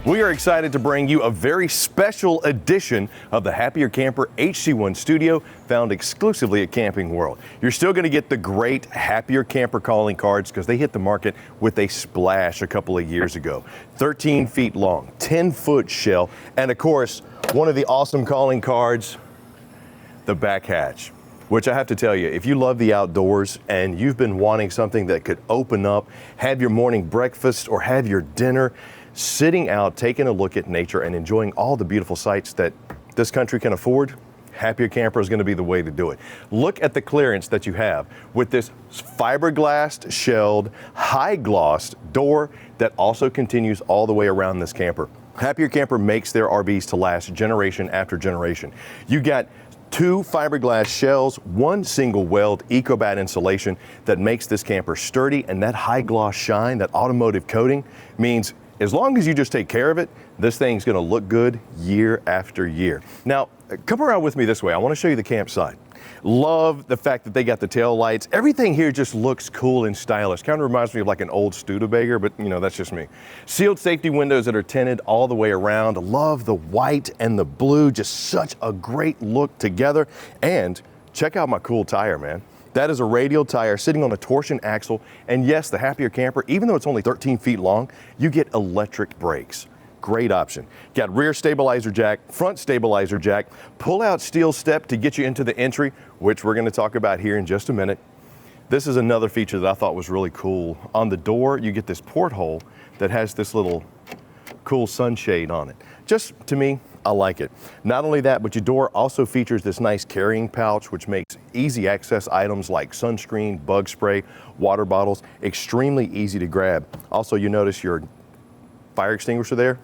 We are excited to bring you a very special edition of the Happier Camper HC1 studio, found exclusively at Camping World. You're still going to get the great Happier Camper calling cards because they hit the market with a splash a couple of years ago. 13 feet long, 10-foot shell, and of course, one of the awesome calling cards, the back hatch. Which I have to tell you, if you love the outdoors and you've been wanting something that could open up, have your morning breakfast or have your dinner, sitting out, taking a look at nature and enjoying all the beautiful sights that this country can afford, Happier Camper is going to be the way to do it. Look at the clearance that you have with this fiberglass shelled, high glossed door that also continues all the way around this camper. Happier Camper makes their RVs to last generation after generation. You got 2 fiberglass shells, 1 single weld EcoBat insulation that makes this camper sturdy, and that high gloss shine, that automotive coating, means as long as you just take care of it, this thing's gonna look good year after year. Now, come around with me this way. I wanna show you the campsite. Love the fact that they got the tail lights. Everything here just looks cool and stylish. Kind of reminds me of like an old Studebaker, but you know, that's just me. Sealed safety windows that are tinted all the way around. Love the white and the blue, just such a great look together. And check out my cool tire, man. That is a radial tire sitting on a torsion axle. And yes, the Happier Camper, even though it's only 13 feet long, you get electric brakes. Great option. Got rear stabilizer jack, front stabilizer jack, pull out steel step to get you into the entry, which we're going to talk about here in just a minute. This is another feature that I thought was really cool. On the door, you get this porthole that has this little cool sunshade on it. Just to me, I like it. Not only that, but your door also features this nice carrying pouch, which makes easy access items like sunscreen, bug spray, water bottles, extremely easy to grab. Also, you notice your fire extinguisher there.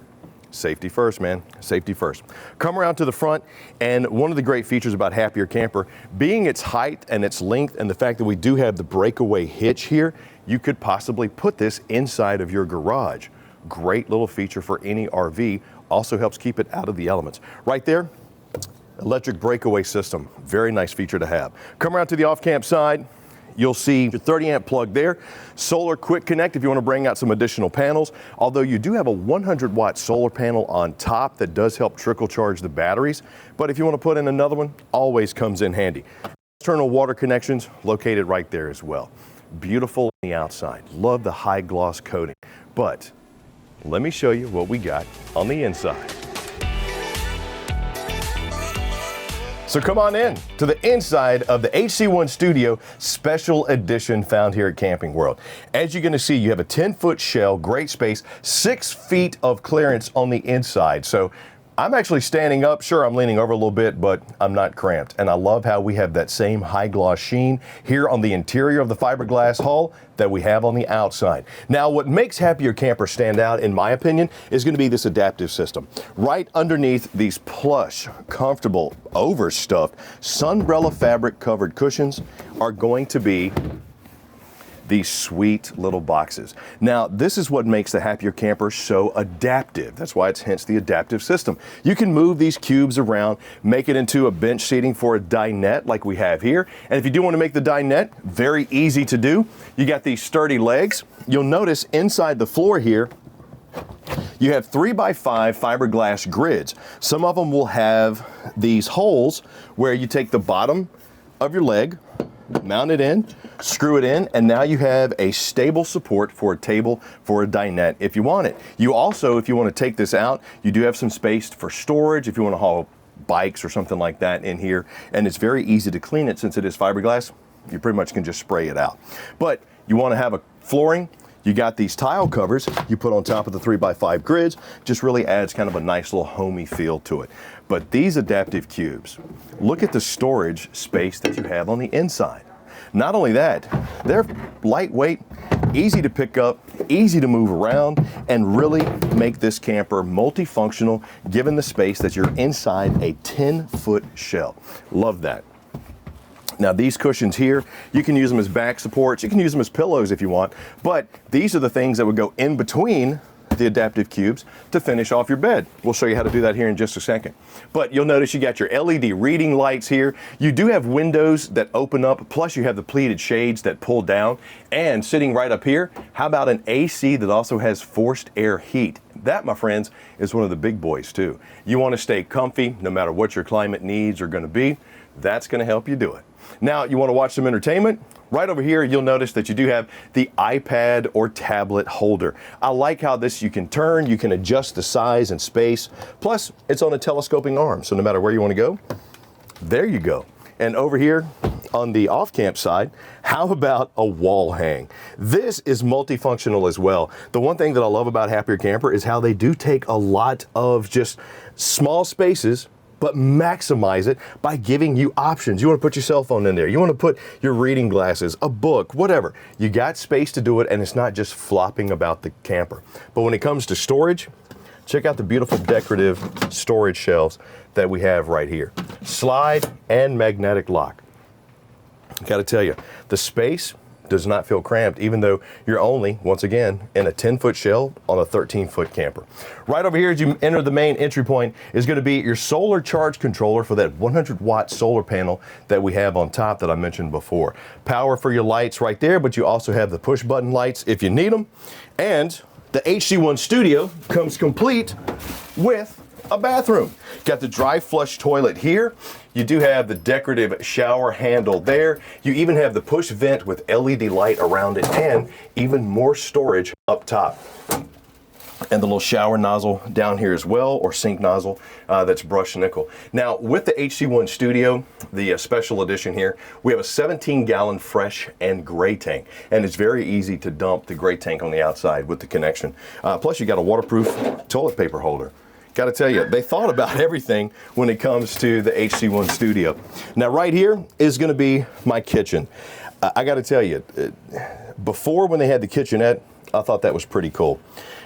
Safety first, man. Safety first. Come around to the front, and one of the great features about Happier Camper, being its height and its length and the fact that we do have the breakaway hitch here, you could possibly put this inside of your garage. Great little feature for any RV. Also helps keep it out of the elements. Right there, electric breakaway system. Very nice feature to have. Come around to the off-camp side. You'll see your 30 amp plug there. Solar quick connect if you want to bring out some additional panels. Although you do have a 100 watt solar panel on top that does help trickle charge the batteries. But if you want to put in another one, always comes in handy. External water connections located right there as well. Beautiful on the outside. Love the high gloss coating. But let me show you what we got on the inside. So come on in to the inside of the HC1 Studio Special Edition found here at Camping World. As you're going to see, you have a 10-foot shell, great space, 6 feet of clearance on the inside. So I'm actually standing up. Sure, I'm leaning over a little bit, but I'm not cramped. And I love how we have that same high gloss sheen here on the interior of the fiberglass hull that we have on the outside. Now, what makes Happier Camper stand out, in my opinion, is going to be this adaptive system. Right underneath these plush, comfortable, overstuffed, sunbrella fabric covered cushions are going to be these sweet little boxes. Now, this is what makes the Happier Camper so adaptive. That's why it's hence the adaptive system. You can move these cubes around, make it into a bench seating for a dinette like we have here. And if you do want to make the dinette, very easy to do. You got these sturdy legs. You'll notice inside the floor here, you have 3x5 fiberglass grids. Some of them will have these holes where you take the bottom of your leg, mount it in, screw it in, and now you have a stable support for a table for a dinette if you want it. You also, if you want to take this out, you do have some space for storage if you want to haul bikes or something like that in here, and it's very easy to clean it since it is fiberglass. You pretty much can just spray it out. But you want to have a flooring, you got these tile covers you put on top of the 3x5 grids, just really adds kind of a nice little homey feel to it. But these adaptive cubes, look at the storage space that you have on the inside. Not only that, they're lightweight, easy to pick up, easy to move around, and really make this camper multifunctional given the space that you're inside a 10-foot shell. Love that. Now these cushions here, you can use them as back supports, you can use them as pillows if you want, but these are the things that would go in between the adaptive cubes to finish off your bed. We'll show you how to do that here in just a second. But you'll notice you got your LED reading lights here. You do have windows that open up, plus you have the pleated shades that pull down. And sitting right up here, how about an AC that also has forced air heat? That, my friends, is one of the big boys too. You want to stay comfy no matter what your climate needs are going to be. That's going to help you do it. Now, you want to watch some entertainment? Right over here, you'll notice that you do have the iPad or tablet holder. I like how this you can turn, you can adjust the size and space. Plus, it's on a telescoping arm, so no matter where you want to go, there you go. And over here on the off-camp side, how about a wall hang? This is multifunctional as well. The one thing that I love about Happier Camper is how they do take a lot of just small spaces, but maximize it by giving you options. You want to put your cell phone in there. You want to put your reading glasses, a book, whatever. You got space to do it, and it's not just flopping about the camper. But when it comes to storage, check out the beautiful decorative storage shelves that we have right here. Slide and magnetic lock. Got to tell you, the space does not feel cramped, even though you're only, once again, in a 10-foot shell on a 13-foot camper. Right over here as you enter the main entry point is going to be your solar charge controller for that 100-watt solar panel that we have on top that I mentioned before. Power for your lights right there, but you also have the push-button lights if you need them. And the HC1 Studio comes complete with a bathroom. Got the dry flush toilet here. You do have the decorative shower handle there. You even have the push vent with LED light around it and even more storage up top. And the little shower nozzle down here as well, or sink nozzle that's brushed nickel. Now with the HC1 Studio, the special edition here, we have a 17-gallon fresh and gray tank. And it's very easy to dump the gray tank on the outside with the connection. Plus you got a waterproof toilet paper holder. Got to tell you, they thought about everything when it comes to the HC1 Studio. Now right here is going to be my kitchen. I got to tell you, before when they had the kitchenette, I thought that was pretty cool.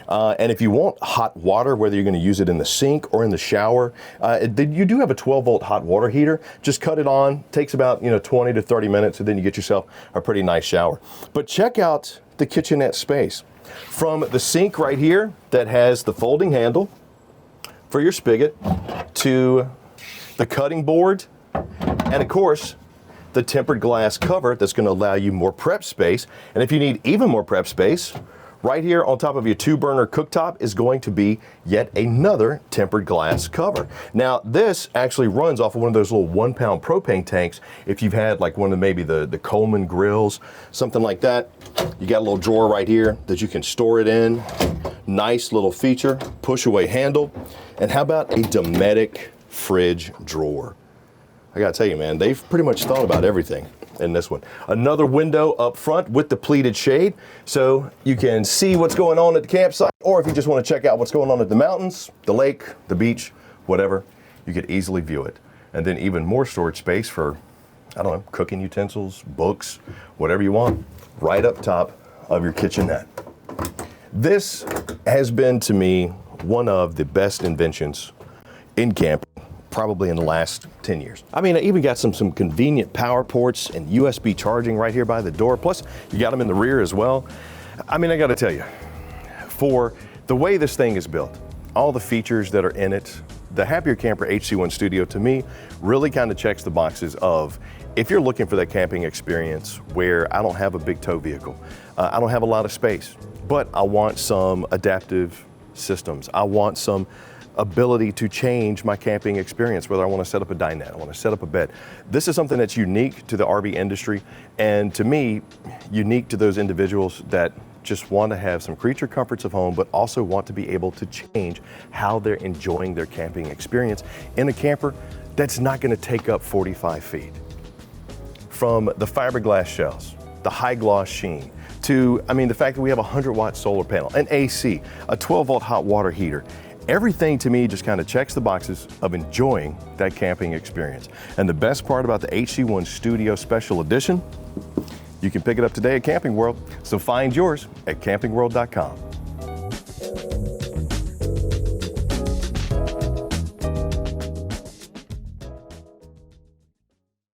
And if you want hot water, whether you're going to use it in the sink or in the shower, you do have a 12-volt hot water heater. Just cut it on, takes about 20 to 30 minutes, and then you get yourself a pretty nice shower. But check out the kitchenette space. From the sink right here that has the folding handle for your spigot, to the cutting board, and of course the tempered glass cover that's going to allow you more prep space. And if you need even more prep space, right here on top of your 2-burner cooktop is going to be yet another tempered glass cover. Now this actually runs off of one of those little 1-pound propane tanks. If you've had like one of maybe the Coleman grills, something like that, you got a little drawer right here that you can store it in. Nice little feature, push away handle. And how about a Dometic fridge drawer? I gotta tell you, man, they've pretty much thought about everything in this one. Another window up front with the pleated shade, so you can see what's going on at the campsite, or if you just want to check out what's going on at the mountains, the lake, the beach, whatever, you could easily view it. And then even more storage space for, I don't know, cooking utensils, books, whatever you want, right up top of your kitchenette. This has been, to me, one of the best inventions in camping, probably in the last 10 years. I mean, I even got some convenient power ports and USB charging right here by the door. Plus, you got them in the rear as well. I mean, I got to tell you, for the way this thing is built, all the features that are in it, the Happier Camper HC1 Studio, to me, really kind of checks the boxes of, if you're looking for that camping experience where I don't have a big tow vehicle, I don't have a lot of space, but I want some adaptive systems. I want some ability to change my camping experience, whether I want to set up a dinette, I want to set up a bed. This is something that's unique to the RV industry, and to me, unique to those individuals that just want to have some creature comforts of home, but also want to be able to change how they're enjoying their camping experience in a camper that's not going to take up 45 feet. From the fiberglass shells, the high gloss sheen, to, I mean, the fact that we have a 100-watt solar panel, an AC, a 12-volt hot water heater. Everything to me just kind of checks the boxes of enjoying that camping experience. And the best part about the HC1 Studio Special Edition, you can pick it up today at Camping World. So find yours at campingworld.com.